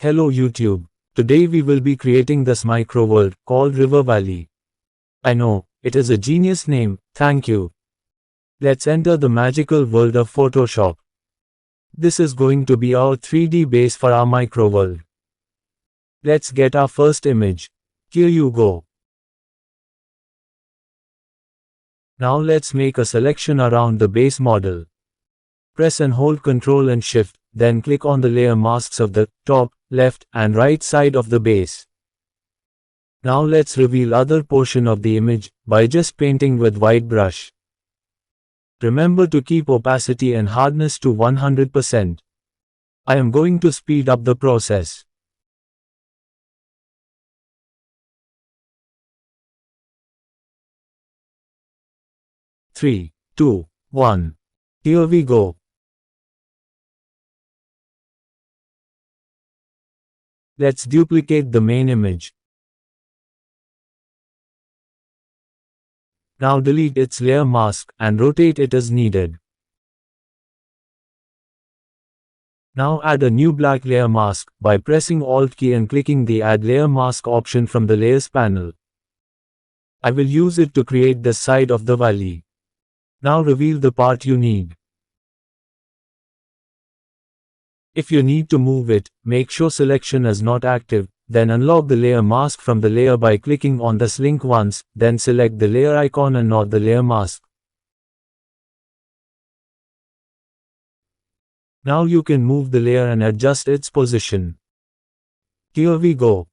Hello YouTube. Today we will be creating this micro world called River Valley. I know, it is a genius name, thank you. Let's enter the magical world of Photoshop. This is going to be our 3D base for our micro world. Let's get our first image. Here you go. Now let's make a selection around the base model. Press and hold Ctrl and Shift, then click on the layer masks of the top, left, and right side of the base. Now let's reveal other portion of the image by just painting with white brush. Remember to keep opacity and hardness to 100%. I am going to speed up the process. Three, two, one. Here we go. Let's duplicate the main image. Now delete its layer mask and rotate it as needed. Now add a new black layer mask by pressing Alt key and clicking the Add Layer Mask option from the Layers panel. I will use it to create the side of the valley. Now reveal the part you need. If you need to move it, make sure selection is not active, then unlock the layer mask from the layer by clicking on this link once, then select the layer icon and not the layer mask. Now you can move the layer and adjust its position. Here we go.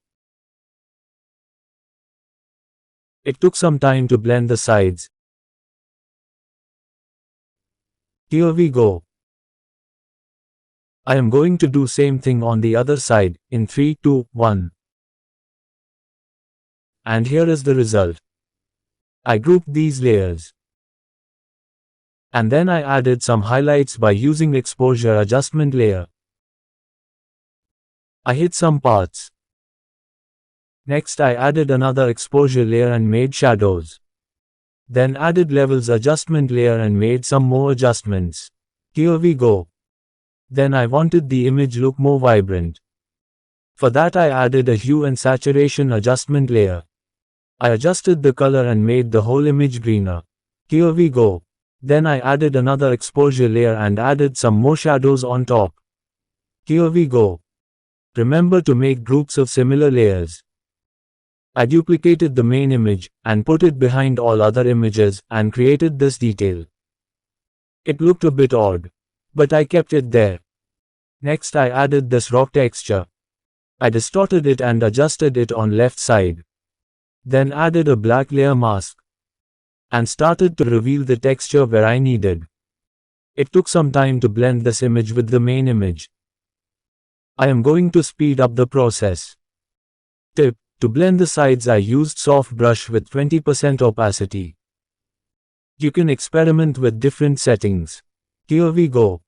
It took some time to blend the sides. Here we go. I am going to do same thing on the other side, in 3, 2, 1. And here is the result. I grouped these layers. And then I added some highlights by using exposure adjustment layer. I hid some parts. Next I added another exposure layer and made shadows. Then added levels adjustment layer and made some more adjustments. Here we go. Then I wanted the image look more vibrant. For that I added a hue and saturation adjustment layer. I adjusted the color and made the whole image greener. Here we go. Then I added another exposure layer and added some more shadows on top. Here we go. Remember to make groups of similar layers. I duplicated the main image and put it behind all other images and created this detail. It looked a bit odd, but I kept it there. Next I added this rock texture. I distorted it and adjusted it on left side. Then added a black layer mask. And started to reveal the texture where I needed. It took some time to blend this image with the main image. I am going to speed up the process. Tip: to blend the sides I used soft brush with 20% opacity. You can experiment with different settings. Here we go.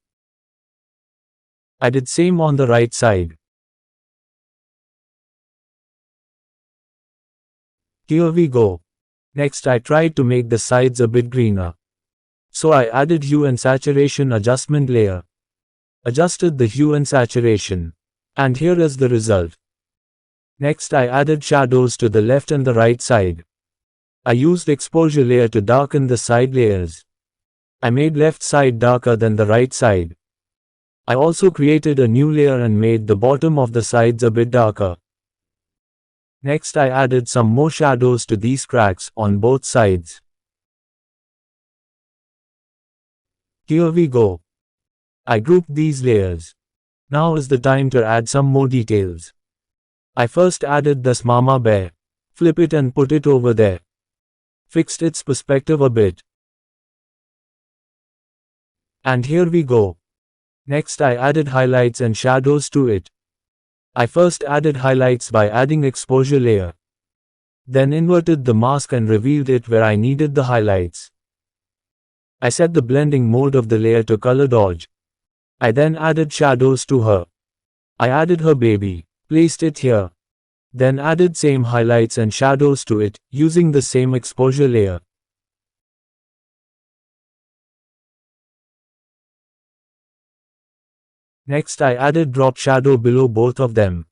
I did same on the right side. Here we go. Next I tried to make the sides a bit greener. So I added hue and saturation adjustment layer. Adjusted the hue and saturation. And here is the result. Next I added shadows to the left and the right side. I used exposure layer to darken the side layers. I made left side darker than the right side. I also created a new layer and made the bottom of the sides a bit darker. Next I added some more shadows to these cracks on both sides. Here we go. I grouped these layers. Now is the time to add some more details. I first added this mama bear. Flip it and put it over there. Fixed its perspective a bit. And here we go. Next I added highlights and shadows to it. I first added highlights by adding exposure layer. Then inverted the mask and revealed it where I needed the highlights. I set the blending mode of the layer to color dodge. I then added shadows to her. I added her baby, placed it here. Then added same highlights and shadows to it, using the same exposure layer. Next I added drop shadow below both of them.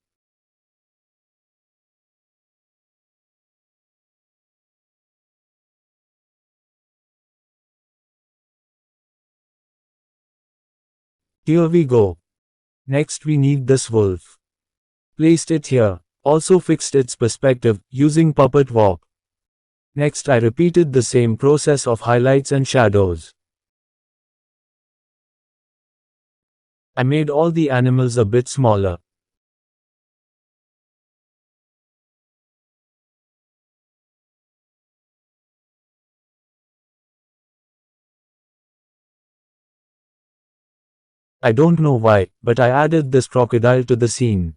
Here we go. Next we need this wolf. Placed it here. Also fixed its perspective, using Puppet Warp. Next I repeated the same process of highlights and shadows. I made all the animals a bit smaller. I don't know why, but I added this crocodile to the scene.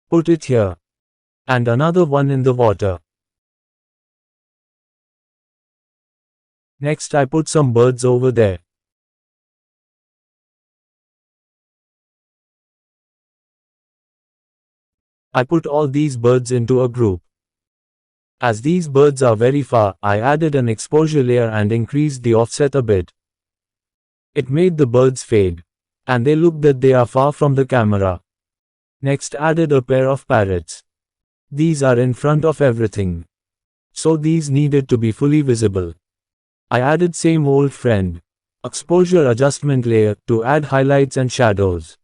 Put it here. And another one in the water. Next I put some birds over there. I put all these birds into a group. As these birds are very far, I added an exposure layer and increased the offset a bit. It made the birds fade. And they look that they are far from the camera. Next added a pair of parrots. These are in front of everything. So these needed to be fully visible. I added same old friend. Exposure adjustment layer to add highlights and shadows.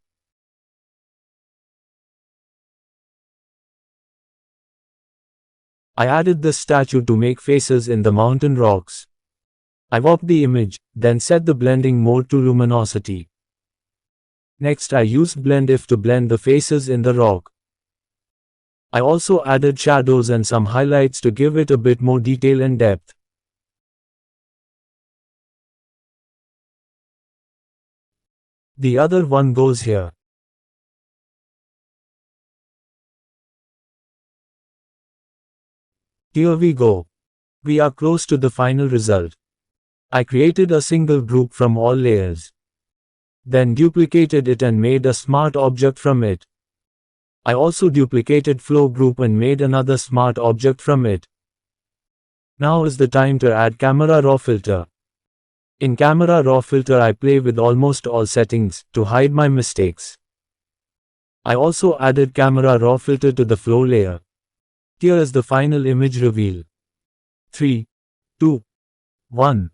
I added the statue to make faces in the mountain rocks. I warped the image, then set the blending mode to luminosity. Next I used blend if to blend the faces in the rock. I also added shadows and some highlights to give it a bit more detail and depth. The other one goes here. Here we go. We are close to the final result. I created a single group from all layers. Then duplicated it and made a smart object from it. I also duplicated flow group and made another smart object from it. Now is the time to add camera raw filter. In camera raw filter I play with almost all settings to hide my mistakes. I also added camera raw filter to the flow layer. Here is the final image reveal. 3, 2, 1.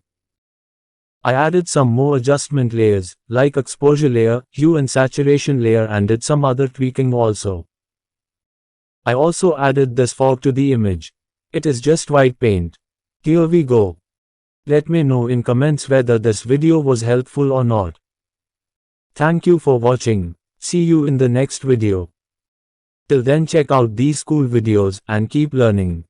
I added some more adjustment layers, like exposure layer, hue and saturation layer and did some other tweaking also. I also added this fog to the image. It is just white paint. Here we go. Let me know in comments whether this video was helpful or not. Thank you for watching. See you in the next video. Till then check out these cool videos and keep learning.